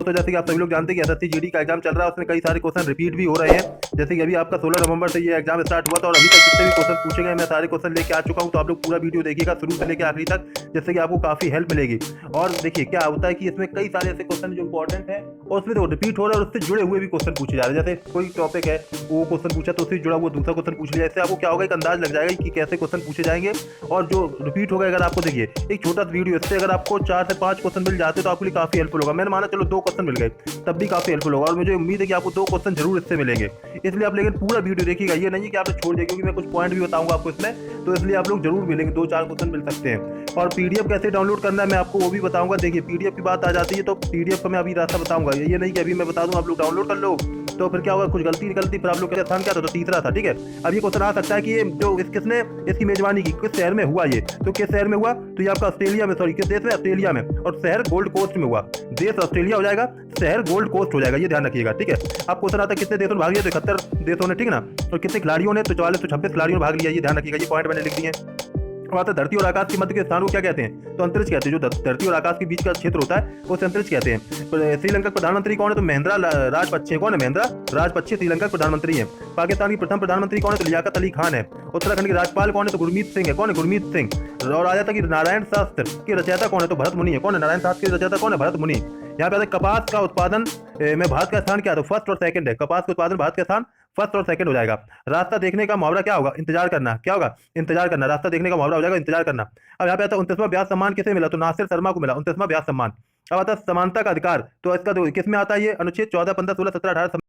दोस्तों जैसे कि आप सभी लोग जानते हैं कि एसएससी जीडी का एग्जाम चल रहा है, उसमें कई सारे क्वेश्चन रिपीट भी हो रहे हैं। जैसे कि अभी आपका 16 नवंबर से ये एग्जाम स्टार्ट हुआ था और अभी तक जितने भी क्वेश्चन पूछे गए मैं सारे क्वेश्चन लेके आ चुका हूं। तो आप लोग पूरा वीडियो देखिएगा शुरू से लेकर आखिरी तक, जिससे कि आपको काफी हेल्प मिलेगी। और देखिए क्या होता है कि इसमें कई सारे ऐसे क्वेश्चन जो इंपॉर्टेंट है और उसमें तो रिपीट हो रहा है और उससे जुड़े हुए भी क्वेश्चन पूछे जा रहे हैं। जैसे कोई टॉपिक है वो क्वेश्चन पूछा तो उससे जुड़ा हुआ दूसरा क्वेश्चन पूछ लिया। इससे आपको क्या होगा, एक अंदाज लग जाएगा कि कैसे क्वेश्चन पूछे जाएंगे और जो रिपीट होगा। अगर आपको देखिए एक छोटा वीडियो, इससे अगर आपको 4 से 5 क्वेश्चन मिल जाते तो आपके लिए काफी हेल्पफुल होगा। मैंने माना चलो 2 क्वेश्चन मिल गए तब भी काफी हेल्पफुल होगा और मुझे उम्मीद है कि आपको 2 क्वेश्चन जरूर इससे मिलेंगे। इसलिए आप लेकिन पूरा वीडियो देखिएगा, ये नहीं कि आप छोड़ दें, क्योंकि मैं कुछ पॉइंट भी बताऊंगा आपको इसमें, तो इसलिए आप लोग जरूर मिलेंगे, 2-4 क्वेश्चन मिल सकते हैं। और पीडीएफ कैसे डाउनलोड करना है मैं आपको वो भी बताऊंगा। देखिए पीडीएफ की बात आ जाती है तो पीडीएफ का मैं अभी रास्ता बताऊंगा, ये नहीं कि अभी मैं बता दूं आप लोग डाउनलोड कर लो तो फिर क्या होगा, कुछ गलती निकलती फिर आप लोग आसान क्या था तो तीसरा था। ठीक है, अब ये क्वेश्चन आ सकता है कि ये जो किसने इसकी मेजबानी की, किस शहर में हुआ ये, तो किस शहर में हुआ, तो ये आपका ऑस्ट्रेलिया में, सॉरी किस देश में, ऑस्ट्रेलिया में, और शहर गोल्ड कोस्ट में हुआ। देश ऑस्ट्रेलिया हो जाएगा, शहर गोल्ड कोस्ट हो जाएगा, ये ध्यान रखिएगा। ठीक है, अब क्वेश्चन आता है कितने देशों ने भाग लिया, तो 71 देशों ने, ठीक ना, और कितने खिलाड़ियों ने, तो 44-26 खिलाड़ियों ने भाग लिया, ये ध्यान रखिएगा। ये पॉइंट मैंने लिख दिए। और आता धरती और आकाश के मध्य के स्थान को क्या कहते हैं, तो अंतरिक्ष कहते हैं। जो धरती और आकाश के बीच का क्षेत्र होता है वो अंतरिक्ष कहते हैं। श्रीलंका के प्रधानमंत्री कौन है, तो महिंद्रा राजपक्षे। कौन है, महिंद्रा राजपक्षे श्रीलंका के प्रधानमंत्री है। पाकिस्तान की प्रथम प्रधानमंत्री कौन है, तो लियाकत अली खान है। उत्तराखंड के राज्यपाल कौन है, तो गुरमीत सिंह है। कौन है, गुरमीत सिंह। और आ जाता कि नारायण शास्त्र के रचयिता कौन है, तो भरत मुनि है। कौन है, नारायण शास्त्र के रचयिता कौन है, भरत मुनि। यहाँ पे आता है कपास का उत्पादन में भारत का स्थान क्या है, तो फर्स्ट और सेकंड है। कपास का उत्पादन भारत का स्थान फर्स्ट और सेकंड हो जाएगा। रास्ता देखने का मुहावरा क्या होगा, इंतजार करना। क्या होगा, इंतजार करना। रास्ता देखने का मुहावरा हो जाएगा इंतजार करना। अब यहाँ पे आता है 29वां ब्याज सम्मान किसे मिला, तो नासिर शर्मा को मिला 29वां ब्याज सम्मान। अब आता है समानता का अधिकार, तो इसका तो किस में आता है, ये अनुच्छेद 14, 15, 16, 17, 18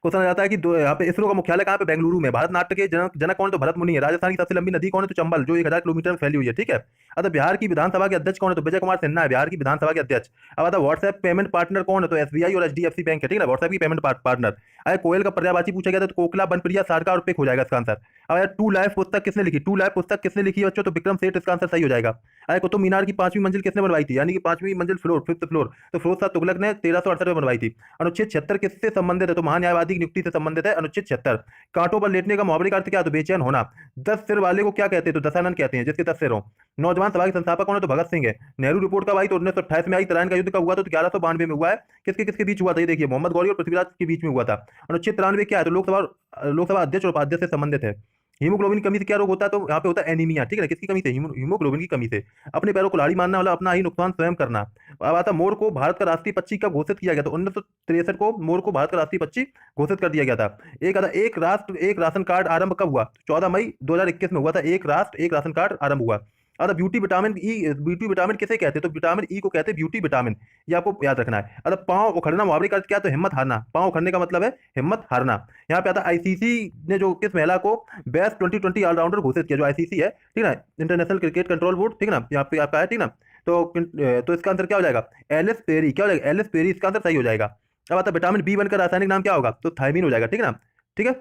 क्वेश्चन आ जाता है कि यहाँ पे इसरो का मुख्यालय कहाँ पे, बेंगलुरु में। भारत नाट्य के जनक कौन है, तो भरत मुनि है। राजस्थान की सबसे लंबी नदी कौन है, तो चंबल, जो 1000 किलोमीटर में फैली हुई है। ठीक है, अब बिहार की विधानसभा के अध्यक्ष कौन है, तो विजय कुमार सिन्हा है, बिहार की विधानसभा के अध्यक्ष। अब आता व्हाट्सएप पेमेंट पार्टनर कौन है, तो एसबीआई और एचडीएफसी बैंक है। ठीक है, व्हाट्सएप की पेमेंट पार्टनर। अरे कोयल का पर्यायवाची पूछा गया था, तो कोकला, बनप्रिया, सारका और पिक हो जाएगा इसका आंसर। अब यार टू लाइफ पुस्तक किसने लिखी, टू लाइफ पुस्तक किसने लिखी बच्चों, तो विक्रम सेठ, इसका आंसर सही हो जाएगा। अरे कुतुब मीनार की 5वीं मंजिल किसने बनवाई थी, यानी कि 5वीं मंजिल फ्लोर, 5th फ्लोर, तो फिरोज शाह तुगलक ने 1368 में बनवाई थी। अनुच्छेद 76 किससे संबंधित है, तो महान्यायवादी की नियुक्ति से संबंधित है, अनुच्छेद 76। कांटों पर लेटने का मुहावरे का अर्थ क्या है, तो बेचैन होना। 10 सिर वाले को क्या कहते हैं, तो दशानन कहते हैं, जिसके 10 सिर हो। नौजवान सभा के संस्थापक कौन है, तो भगत सिंह है। नेहरू रिपोर्ट कब आई, तो 1928 में आई। तराइन का युद्ध कब हुआ, तो 1192 में हुआ है। किसके किसके बीच हुआ था, ये देखिए मोहम्मद गौरी और पृथ्वीराज के बीच में हुआ था। अनुच्छेद 93 क्या है, तो लोकसभा अध्यक्ष और उपाध्यक्ष से संबंधित है। हीमोग्लोबिन की कमी से क्या रोग होता है, तो यहाँ पे होता है एनीमिया। ठीक है, किसकी कमी से, हीमोग्लोबिन की कमी से। अपने पैरों को लाड़ी मानना वाला अपना ही नुकसान स्वयं करना। अब आता मोर को भारत का राष्ट्रीय पक्षी कब घोषित किया गया, तो 1963 को मोर को भारत का राष्ट्रीय पक्षी घोषित कर दिया गया था। एक आता एक राष्ट्र एक राशन कार्ड आरंभ कब हुआ, 14 मई 2021 में हुआ था। एक राष्ट्र एक राशन कार्ड आरंभ हुआ। अगर beauty vitamin E, beauty vitamin किसे कहते हैं, तो विटामिन ई को कहते हैं ब्यूटी विटामिन, ये आपको याद रखना है। अगर पांव उखड़ना मुहावरे का अर्थ क्या है, तो हिम्मत हारना। पांव उखड़ने का मतलब है हिम्मत हारना। यहाँ पे आता है आईसीसी ने जो किस महिला को बेस्ट 2020 ऑलराउंडर घोषित किया, जो आईसीसी है, ठीक है, इंटरनेशनल क्रिकेट कंट्रोल बोर्ड, ठीक है ना, यहाँ पे आपका है, ठीक ना। तो इसका आंसर क्या हो जाएगा, एलिस पेरी। क्या हो जाएगा, एलिस पेरी, इसका आंसर सही हो जाएगा। अब आता है विटामिन बी1 का रासायनिक नाम क्या होगा, तो थायमीन हो जाएगा। ठीक है ना, ठीक है।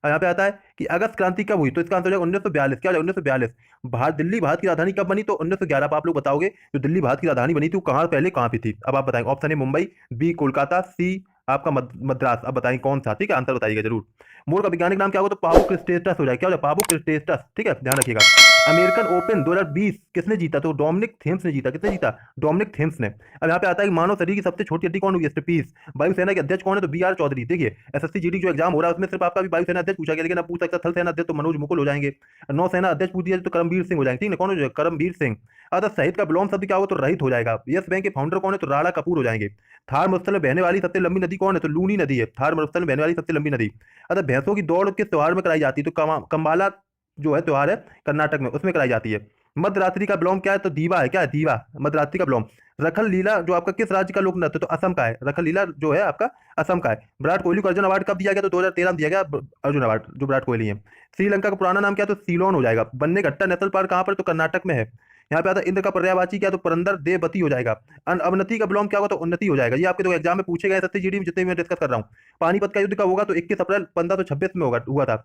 यहाँ पे आता है कि अगस्त क्रांति कब हुई, तो इसका आंसर हो जाएगा 1942। क्या हो जाएगा, 1942। दिल्ली भारत की राजधानी कब बनी, तो 1911। आप लोग बताओगे जो दिल्ली भारत की राजधानी बनी थी वो कहाँ पहले कहाँ पे थी, अब आप बताएंगे। ऑप्शन है मुंबई, बी कोलकाता, सी आपका मद्रास। अब बताएंगे कौन सा, ठीक है, आंसर बताइएगा जरूर। मोर का वैज्ञानिक नाम क्या होगा, तो पाबो क्रिस्टेस्टस हो जाएगा। क्या हो जाएगा, पाबो क्रिस्टेस्टस। ठीक है, ध्यान रखिएगा। अमेरिकन ओपन 2020 किसने जीता, तो डोमिनिक थेम्स ने जीता। किसने जीता, डोमिनिक थेम्स ने। अब यहाँ पे आता है कि मानव शरीर की सबसे छोटी हड्डी कौन होगी, स्टपीस। वायुसेना के अध्यक्ष कौन है, तो बी आर चौधरी। देखिए एसएससी जीडी जो एग्जाम हो रहा है उसमें सिर्फ आपका भी वायुसेना अध्यक्ष पूछा गया, लेकिन अब पूछ सकता थल सेना अध्यक्ष तो मनोज मुकुल हो जाएंगे। नौसेना अध्यक्ष पूछ दिया तो करमवीर सिंह हो जाएंगे। ठीक है, कौन हो जाएगा, करमवीर सिंह। अगर शहीद का विलोम शब्द क्या होगा, तो रहित हो जाएगा। यस बैंक के फाउंडर कौन है, तो राणा कपूर हो जाएंगे। थार मरुस्थल में बहने वाली सबसे लंबी नदी कौन है, तो लूनी नदी है। थार मरुस्थल में बहने वाली सबसे लंबी नदी। अगर भैंसों की दौड़ किस त्योहार में कराई जाती है, तो कंबाला जो है त्योहार है कर्नाटक में, उसमें कराई जाती है। मध्यरात्रि का विलोम क्या है, तो दीवा है। क्या है, दीवा, मध्यरात्रि का विलोम। रखल लीला जो आपका किस राज्य का लोक नृत्य, तो असम का है। रखल लीला जो है आपका असम का है। विराट कोहली को अर्जुन अवार्ड कब दिया गया, तो 2013 में दिया गया अर्जुन अवार्ड, जो विराट कोहली है। श्रीलंका का पुराना नाम क्या है, तो सीलोन हो जाएगा। बन्नेगट्टा नेशनल पार्क कहाँ पर, तो कर्नाटक में है। यहाँ पे आता है इंद्र का पर्यायवाची क्या, तो पुरंदर देववती हो जाएगा। अवनति का विलोम क्या होगा, तो उन्नति हो जाएगा। ये आपके तो एग्जाम में पूछे गए सत्य जीडी में जितने भी मैं डिस्कस कर रहा हूँ। पानीपत का युद्ध कब होगा, तो 21 अप्रैल 1526 में हुआ था।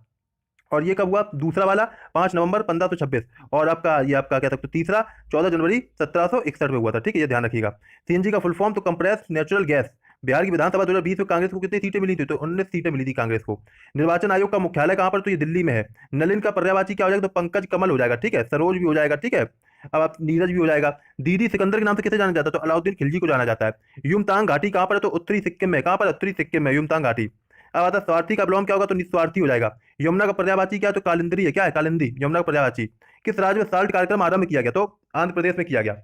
और ये कब हुआ, दूसरा वाला 5 नवंबर 1526। और आपका ये आपका क्या सकते, तीसरा 14 जनवरी 1761 में हुआ था। ठीक है, ये ध्यान रखिएगा। सीएनजी का फुल फॉर्म, तो कंप्रेस्ड नेचुरल गैस। बिहार की विधानसभा 2020 में कांग्रेस को कितनी सीटें मिली थी, तो 19 सीटें मिली थी कांग्रेस को। निर्वाचन आयोग का मुख्यालय कहां पर, तो ये दिल्ली में है। नलिन का पर्यायवाची क्या हो जाएगा, तो पंकज कमल हो जाएगा। ठीक है, सरोज भी हो जाएगा। ठीक है, अब आप नीरज भी हो जाएगा। दीदी सिकंदर के नाम से किसे जाना जाता है? तो अलाउद्दीन खिलजी को जाना जाता है। युमतांग घाटी कहाँ पर है? तो उत्तरी सिक्किम में। कहाँ पर? उत्तरी सिक्किम में युमतांग घाटी। अब आता है स्वार्थी का विलोम क्या होगा? तो निस्वार्थी हो जाएगा। यमुना का पर्यायवाची क्या है? तो कालिंदी है। क्या है? कालिंदी, यमुना का पर्यायवाची। किस राज्य में साल्ट कार्यक्रम आरंभ किया गया? तो आंध्र प्रदेश में किया गया।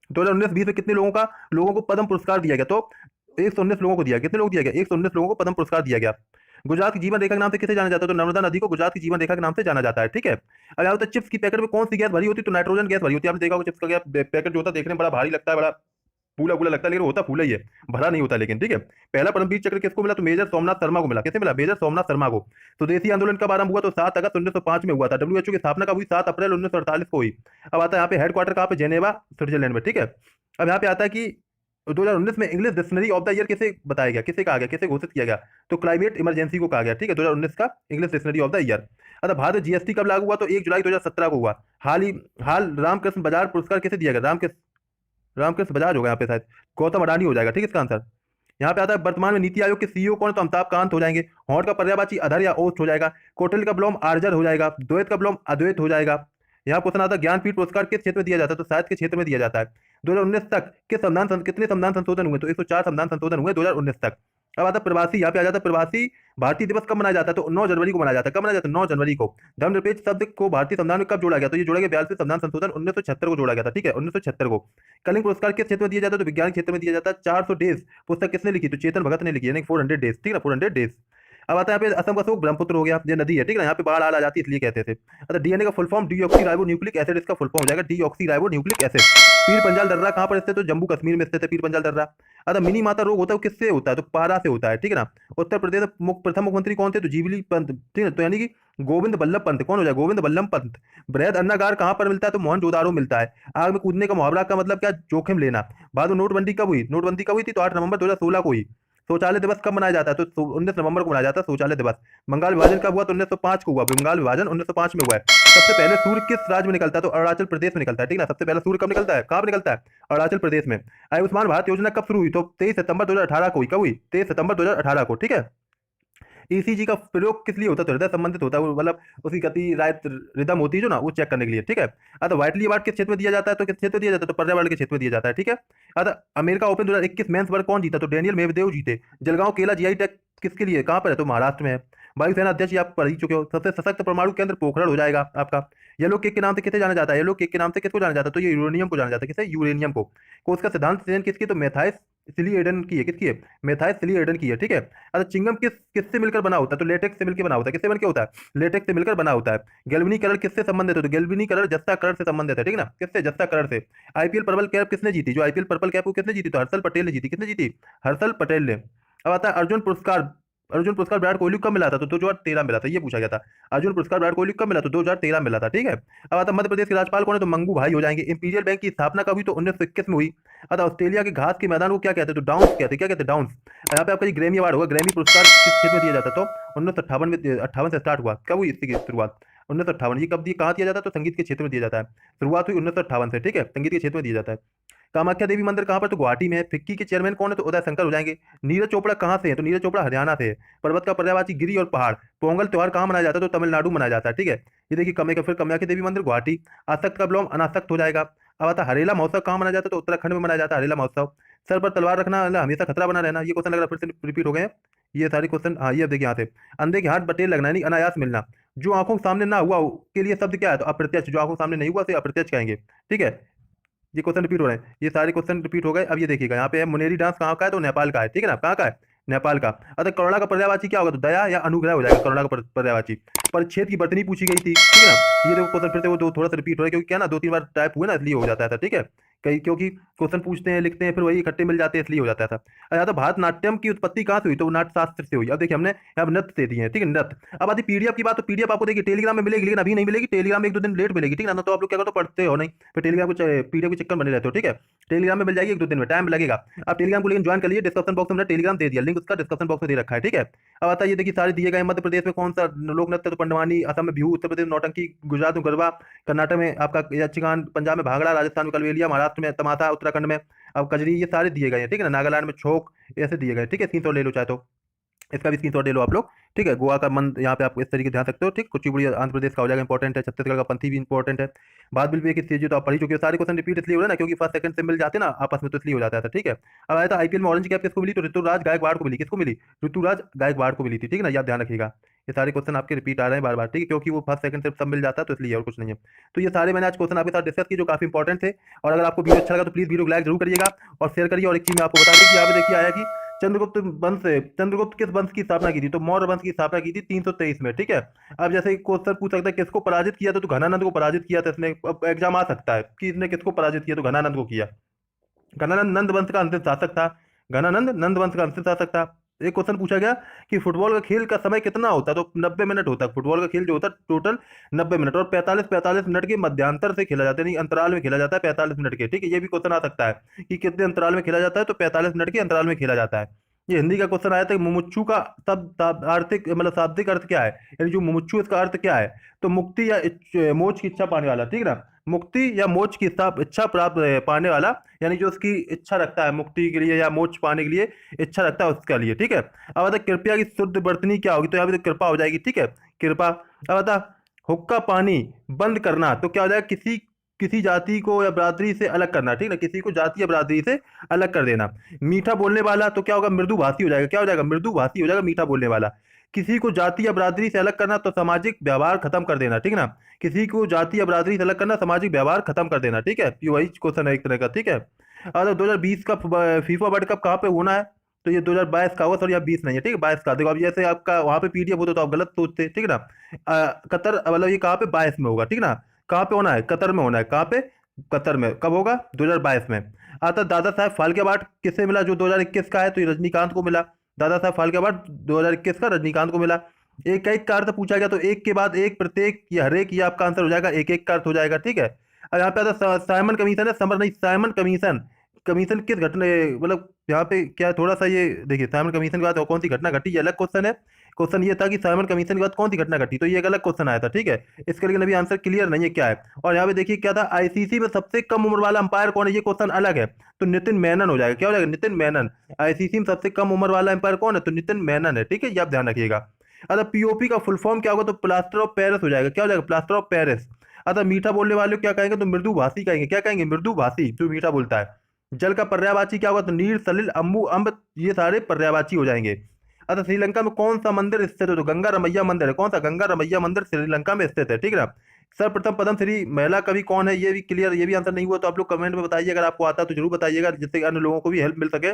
2019-20 में कितने लोगों को पद्म पुरस्कार दिया गया? तो 119 लोगों को दिया। कितने लोग दिया गया? 119 लोगों को पद्म पुरस्कार दिया गया। गुजरात की जीवन रेखा के नाम से किसे जाना जाता है? तो नर्मदा नदी को गुजरात की जीवन रेखा के नाम से जाना जाता है। ठीक है। अब यहाँ होता है चिप्स की पैकेट में कौन सी गैस भरी होती है? तो नाइट्रोजन गैस भरी होती है। आपने देखा होगा चिप्स का पैकेट जो होता है देखने में बड़ा भारी लगता है, बड़ा फूला फूला लगता है, लेकिन होता फूला ही है, भरा नहीं होता। लेकिन ठीक है। पहला परमवीर चक्र किसको मिला? तो मेजर सोमनाथ शर्मा को मिला। किसे मिला? मेजर सोमनाथ शर्मा को। स्वदेशी आंदोलन कब आरंभ हुआ? तो 7 अगस्त 1905 में हुआ था। डब्ल्यूएचओ की स्थापना कब हुई? 7 अप्रैल 1948 को हुई। अब आता है यहाँ पे हेडक्वार्टर कहाँ पे? जेनेवा, स्विट्जरलैंड में। ठीक है। अब यहाँ पे आता है कि 2019 में English dictionary of the year किसे बताया गया? किसे कहा गया? किसे घोषित किया गया? तो क्लाइमेट इमरजेंसी को कहा गया। ठीक है। 2019 का English dictionary of the year. अतः भारत जीएसटी कब लागू हुआ? तो 1 जुलाई 2017 को हुआ। हाल रामकृष्ण बजाज पुरस्कार किसे दिया गया? रामकृष्ण बजाज होगा यहाँ पे शायद। गौतम अडानी हो जाएगा। ठीक है इसका आंसर। यहाँ पे आता है वर्तमान में नीति आयोग के सीईओ कौन है? तो अमिताभ कांत हो जाएंगे। हॉट का पर्यायवाची अधर या ओस्ट हो जाएगा। कोटल का विलोम आर्जर हो जाएगा। द्वैत का विलोम अद्वैत हो जाएगा। यहाँ क्वेश्चन आता है ज्ञानपीठ पुरस्कार किस क्षेत्र में दिया जाता है? तो साहित्य के क्षेत्र में दिया जाता है। 2019 तक कितने संविधान संशोधन हुए? तो 104 संविधान संशोधन हुए 2019 तक। अब आता है प्रवासी। यहाँ पे आ जाता है प्रवासी भारतीय दिवस कब मनाया जाता है? तो 9 जनवरी को मनाया जाता है। कब मनाया जाता है? 9 जनवरी को। धर्मनिरपेक्ष शब्द को भारतीय संविधान में कब जोड़ा गया? तो ये जोड़ा गया 42वें संविधान संशोधन 1976 को जोड़ा गया था। ठीक है, 1976 को। कलिंग पुरस्कार किस क्षेत्र में दिया जाता है? तो विज्ञान क्षेत्र में दिया जाता है। 400 डेज पुस्तक किसने लिखी? तो चेतन भगत ने लिखी, यानी 400 डेज। ठीक है, 400 डेज। अब आता है यहाँ पे असम का शोक ब्रह्मपुत्र हो गया, ये नदी है। ठीक है ना, यहाँ पे बाढ़ आ जाती है इसलिए कहते थे। अच्छा, डीएनए का full form deoxy ribo nucleic acid, इसका फुल फॉर्म हो जाएगा deoxy ribo nucleic acid. Pir Panjal दर्रा कहाँ पर स्थित है? तो जम्मू कश्मीर में स्थित है पीर पंजाल दर्रा। अच्छा, मिनी माता रोग होता है वो किससे होता है? तो पारा से होता है। ठीक है ना। उत्तर प्रदेश में प्रथम मुख्यमंत्री कौन थे? तो जीवली पंत। ठीक है, तो यानी कि गोविंद बल्लभ पंत। कौन हो जाए? गोविंद बल्लभ पंत। बृहद अन्नागार कहाँ पर मिलता है? तो मोहनजोदाड़ो मिलता है। आग में कूदने का मुहावरा का मतलब क्या? जोखिम लेना। बाद में नोटबंदी कब हुई? नोटबंदी कब हुई थी? तो 8 नवंबर 2016 को हुई। शौचालय दिवस कब मनाया जाता है? तो 19 नवंबर को मनाया जाता है शौचालय दिवस। बंगाल विभाजन कब हुआ? तो 1905 को हुआ। बंगाल विभाजन 1905 में हुआ है। सबसे पहले सूर्य किस राज्य में निकलता है? तो अरुणाचल प्रदेश में निकलता है। ठीक है ना, सबसे पहले सूर्य कब निकलता है? कहाँ पर निकलता है? अरुणाचल प्रदेश में। आयुष्मान भारत योजना कब शुरू हुई? तो 23 सितंबर 2018 को हुई। कब हुई? 23 सितंबर 2018 को। ठीक है। ईसीजी का प्रयोग किस लिए होता है? तो हृदय संबंधित होता है वो, मतलब उसकी गति रात रिदम होती है जो ना, वो चेक करने के लिए। ठीक है। तो वाइटली अवार्ड किस क्षेत्र में दिया जाता है? तो किस क्षेत्र में दिया जाता है? तो पर्यावरण के क्षेत्र में दिया जाता है। ठीक है। अमेरिका ओपन 2021 मेंस वर्ग कौन जीता? तो डेनियल मेवदेव जीते। जलगांव केला जीआई टैग किसके लिए? कहाँ पर है? तो महाराष्ट्र में है। वायुसेना अध्यक्ष ये आप पढ़ ही चुके हो। सबसे सशक्त परमाणु केंद्र पोखरण हो जाएगा आपका। येलो केक के नाम से किसे जाना जाता है? येलो केक के नाम से किसको जाना जाता है? तो ये यूरेनियम को जाना जाता है। किसे? यूरेनियम को। उसका सिद्धांत चयन किसकी? तो मेथाइस सिली एडन की है। किसकी है? मेथाइस सिली एडन की है। ठीक है। अच्छा, चिंगम किससे मिलकर बना होता है? तो लेटेक्स से मिलकर बना होता है। किससे मिलकर होता है? लेटेक्स से मिलकर बना होता है। गैल्वेनीकरण किससे संबंधित है? तो गैल्वेनीकरण जस्ताकरण से संबंधित है। ठीक है ना, किससे? जस्ताकरण से। आईपीएल पर्पल कैप किसने जीती? जो आईपीएल पर्पल कैप को किसने जीती? तो हर्षल पटेल ने जीती। किसने जीती? हर्षल पटेल ने। अब आता है अर्जुन पुरस्कार। अर्जुन पुरस्कार विराट कोहली को कब मिला था? तो 2013 मिला था, ये पूछा गया था। अर्जुन पुरस्कार विराट कोहली को कब मिला? तो 2013 मिला था। ठीक है। अब आता मध्य प्रदेश के राज्यपाल कौन है? तो मंगू भाई हो जाएंगे। इंपीरियल बैंक की स्थापना कब हुई? तो 1921 में हुई। अतः ऑस्ट्रेलिया के घास के मैदान को क्या कहते हैं? तो डाउन्स कहते हैं। क्या कहते हैं? डाउन्स। यहाँ पे आपका ग्रैमी अवार्ड होगा। ग्रैमी पुरस्कार किस क्षेत्र में दिया जाता है? तो 1958 में, 58 से स्टार्ट हुआ। कब हुई इसकी शुरुआत? 1958। ये कब दिया, कहाँ दिया जाता है? तो संगीत के क्षेत्र में दिया जाता है। शुरुआत हुई 1958 से। ठीक है, संगीत के क्षेत्र में दिया जाता है। कामाख्या देवी मंदिर कहाँ पर? तो गुवाहाटी में है। फिक्की के चेयरमैन कौन है? तो उदय शंकर हो जाएंगे। नीरज चोपड़ा कहाँ से है? तो नीरज चोपड़ा हरियाणा से है। पर्वत का पर्यायवाची गिरी और पहाड़। पोंगल त्योहार कहाँ मनाया जाता है? तो तमिलनाडु मनाया जाता है। ठीक है। ये देखिए कमे का, फिर कामाख्या देवी मंदिर गुवाहाटी। आसक्त का विलोम अनासक्त हो जाएगा। अब आता है हरेला महोत्सव कहाँ मनाया जाता है? तो उत्तराखंड में मनाया जाता है हरेला महोत्सव। सर पर तलवार रखना मतलब हमेशा खतरा बना रहना। ये क्वेश्चन लग रहा है फिर से रिपीट हो गए हैं ये सारे क्वेश्चन। हाँ, ये अब देखिए यहाँ से। अंधे के हाथ बटेर लगना यानी अनायास मिलना। जो आंखों के सामने ना हुआ के लिए शब्द क्या है? तो अप्रत्यक्ष। जो आंखों के सामने नहीं हुआ उसे अप्रत्यक्ष कहेंगे। ठीक है। ये क्वेश्चन रिपीट हो रहे हैं, ये सारे क्वेश्चन रिपीट हो गए। अब ये देखिएगा यहाँ पे है मुनेरी डांस कहाँ का है? तो नेपाल का है। ठीक है ना, कहाँ का है? नेपाल का। अतः करुणा का पर्यायवाची क्या होगा? तो दया या अनुग्रह हो जाएगा करुणा का पर्यायवाची। परिच्छेद की बर्तनी पूछी गई थी। ठीक है ना, ये देखो क्वेश्चन फिर से वो थोड़ा सा रिपीट हो रहा है, क्योंकि क्या ना 2-3 बार टाइप हुए ना, इसलिए हो जाता है। ठीक है, कई क्योंकि क्वेश्चन पूछते हैं, लिखते हैं, फिर वही इकट्ठे मिल जाते हैं, इसलिए हो जाता था। यहाँ तो भारतनाट्यम की उत्पत्ति कहाँ से हुई? तो नाट्य शास्त्र से हुई। अब देखिए हमने यहाँ नृत्य से दिए हैं। ठीक है, नृत्य। अब आती पीडीएफ की बात, तो पीडीएफ आपको देखिए टेलीग्राम में मिलेगी, लेकिन अभी नहीं मिलेगी। टेलीग्राम में 1-2 दिन लेट मिलेगी। ठीक है ना, तो आप लोग क्या करते हो? पढ़ते हो नहीं, फिर टेलीग्राम को पीडीएफ के चक्कर बने रहते हो। ठीक है, टेलीग्राम में मिल जाएगी 1-2 दिन में, टाइम लगेगा। आप टेलीग्राम को लेकिन ज्वाइन कर लीजिए। डिस्क्रिप्शन बॉक्स में टेलीग्राम दे दिया, लिंक उसका डिस्क्रिप्शन बॉक्स में दे रखा है। ठीक है। अब आता है ये देखिए सारे दिए गए। मध्य प्रदेश में कौन सा लोक नृत्य? तो पंडवानी। असम में बिहू। उत्तर प्रदेश में नौटंकी। गुजरात में गरबा। कर्नाटक में आपका यक्षगान। पंजाब में भांगड़ा। राजस्थान में कलवेलिया। महाराष्ट्र में तमाशा। उत्तराखंड में अब कजरी। ये सारे दिए गए हैं। ठीक है ना, नागालैंड में छोक। ऐसे दिए गए। ठीक है, स्क्रीनशॉट ले लो चाहे तो। इसका भी स्क्रीनशॉट ले लो आप लोग। ठीक है, गोवा का मन यहाँ पे आप इस तरीके ध्यान सकते हो। ठीक, कुचिपुड़ी आंध्र प्रदेश का हो जाएगा, इंपॉर्टेंट है। छत्तीसगढ़ का पंथी भी इंपॉर्टेंट है। बात बिल्कुल एक स्टेज तो आप पढ़ी चुके हो। सारे क्वेश्चन रिपीट इसलिए हो रहा है ना क्योंकि फर्स्ट सेकंड से मिल जाते हैं ना आपस में, तो इसलिए हो जाता था। ठीक है, अब आया था आईपीएल में ऑरेंज कैप किसको मिली, तो ऋतुराज गायकवाड़ को मिली। किसको मिली? ऋतुराज गायकवाड़ को मिली थी। ठीक है ना, याद ध्यान रखिएगा। ये सारे क्वेश्चन आपके रिपीट आ रहे हैं बार बार। ठीक है, क्योंकि वो फर्स्ट सेकंड से सब मिल जाता है तो इसलिए, और कुछ नहीं है। तो ये सारे मैंने आज क्वेश्चन आपके साथ डिस्कस किए जो काफी इंपॉर्टेंट थे। और अगर आपको वीडियो अच्छा लगा तो प्लीज वीडियो को लाइक जरूर करिएगा और शेयर करिए। और एक चीज मैं आपको बता दूं कि यहाँ पे देखिए आया कि चंद्रगुप्त किस वंश की स्थापना की थी, तो मौर्य वंश की स्थापना की थी 323 में। ठीक है, अब जैसे क्वेश्चन पूछ सकता है किसको पराजित किया था, तो घनानंद को पराजित किया था इसने। अब एग्जाम आ सकता है कि इसने किसको पराजित किया, तो घनानंद को किया। घनानंद नंद वंश का अंतिम शासक था। घनानंद नंद वंश का अंतिम शासक था। एक क्वेश्चन पूछा गया कि फुटबॉल का खेल का समय कितना होता है, तो 90 मिनट होता है। फुटबॉल का खेल जो होता है टोटल 90 मिनट, और 45 मिनट के मध्यांतर से खेला जाता है, यानी अंतराल में खेला जाता है 45 मिनट के। ठीक है, ये भी क्वेश्चन आ सकता है कि कितने अंतराल में खेला जाता है, तो 45 मिनट के अंतराल में खेला जाता है। ये हिंदी का क्वेश्चन आया था कि मुमुक्षु का आर्थिक मतलब शाब्दिक अर्थ क्या है, यानी जो मुमुक्षु इसका अर्थ क्या है, तो मुक्ति या मोक्ष की इच्छा पाने वाला। ठीक है ना, मुक्ति या मोक्ष की इच्छा प्राप्त पाने वाला, यानी जो उसकी इच्छा रखता है मुक्ति के लिए या मोक्ष पाने के लिए इच्छा रखता है उसके लिए। ठीक है, अब बता कृपया की शुद्ध वर्तनी क्या होगी, तो यहाँ पे तो कृपा हो जाएगी। ठीक है, कृपा। अब बता हुक्का पानी बंद करना, तो क्या हो जाएगा? किसी किसी जाति को या बरादरी से अलग करना। ठीक है ना, किसी को जाति या बरादरी से अलग कर देना। मीठा बोलने वाला, तो क्या होगा? मृदुभाषी हो जाएगा। क्या हो जाएगा? मृदुभाषी हो जाएगा, मीठा बोलने वाला। किसी को जाति या बरादरी से अलग करना, तो सामाजिक व्यवहार खत्म कर देना। ठीक है ना, किसी को जाति या बरादरी से अलग करना, सामाजिक व्यवहार खत्म कर देना। ठीक है, ये वही क्वेश्चन है एक तरह का। ठीक है, और 2020 का फीफा वर्ल्ड कप कहाँ पे होना है, तो ये 2022 का होगा सर, या 20 नहीं है। ठीक है, 22 का। देखो अब जैसे आपका वहाँ पे पीडीएफ होता तो आप गलत सोचते। ठीक है ना, कतर मतलब ये कहाँ पे 22 में होगा। ठीक है ना, कहाँ पे होना है? कतर में होना है। कहाँ पे? कतर में। कब होगा? 2022 में। आता दादा साहब फाल्के अवार्ड किससे मिला, जो 2021 का है, तो ये रजनीकांत को मिला। दादा साहब फाल्के अवार्ड 2021 का रजनीकांत को मिला। एक एक का अर्थ पूछा गया, तो एक के बाद एक, प्रत्येक या हर एक, ये आपका आंसर हो जाएगा। एक एक का अर्थ हो जाएगा। ठीक है, अब यहाँ पे आता साइमन कमीशन है, समर नहीं, साइमन कमीशन। कमीशन किस घटना मतलब यहाँ पे क्या थोड़ा सा ये देखिए, साइमन कमीशन के बाद और कौन सी घटना घटी, ये अलग क्वेश्चन है। क्वेश्चन ये था कि साइमन कमीशन के बाद कौन सी घटना घटी, तो ये एक अलग क्वेश्चन आया था। ठीक है, इसके लिए अभी आंसर क्लियर नहीं है क्या है। और यहाँ पे देखिए क्या था, आईसीसी में सबसे कम उम्र वाला अंपायर कौन है, ये क्वेश्चन अलग है। तो नितिन मेनन हो जाएगा। क्या हो जाएगा? नितिन मेनन। आईसीसी में सबसे कम उम्र वाला अंपायर कौन है, तो नितिन मेनन है। ठीक है, ये आप ध्यान रखिएगा। अगर पीओपी का फुल फॉर्म क्या होगा, तो प्लास्टर ऑफ पेरिस हो जाएगा। क्या हो जाएगा? Plaster of Paris. अगर मीठा बोलने वाले को क्या कहेंगे, तो मृदुभाषी कहेंगे। क्या कहेंगे? मृदुभाषी, जो मीठा बोलता है। जल का पर्यायवाची क्या होगा, तो नीर, सलिल, अम्बु, अम्ब, ये सारे पर्यायवाची हो जाएंगे। अच्छा, श्रीलंका में कौन सा मंदिर स्थित है, तो गंगा रमैया मंदिर है। कौन सा? गंगा रमैया मंदिर श्रीलंका में स्थित है। ठीक है ना, सर्वप्रथम पद्मश्री महिला कवि कौन है, ये भी क्लियर, ये भी आंसर नहीं हुआ तो आप लोग कमेंट में बताइए। अगर आपको आता है तो जरूर बताइएगा, जिससे अन्य लोगों को भी हेल्प मिल सके।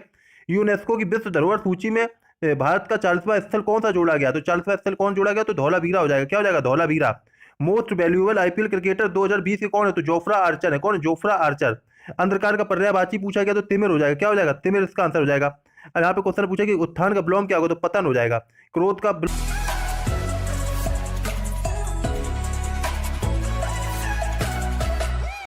यूनेस्को की विश्व धरोहर सूची में भारत का 40वां स्थल कौन सा जोड़ा गया, तो 40वां स्थल कौन जोड़ा गया, तो धौलावीरा हो जाएगा। क्या हो जाएगा? Dholavira. Most valuable IPL cricketer 2020 के कौन है, तो जोफ्रा आर्चर है। कौन है? Jofra Archer. अंधकार का पर्यायवाची पूछा गया, तो तिमिर हो जाएगा। क्या हो जाएगा? तिमिर इसका आंसर हो जाएगा। अब यहाँ पे क्वेश्चन पूछा कि उत्थान का विलोम क्या होगा, तो पतन हो जाएगा। क्रोध का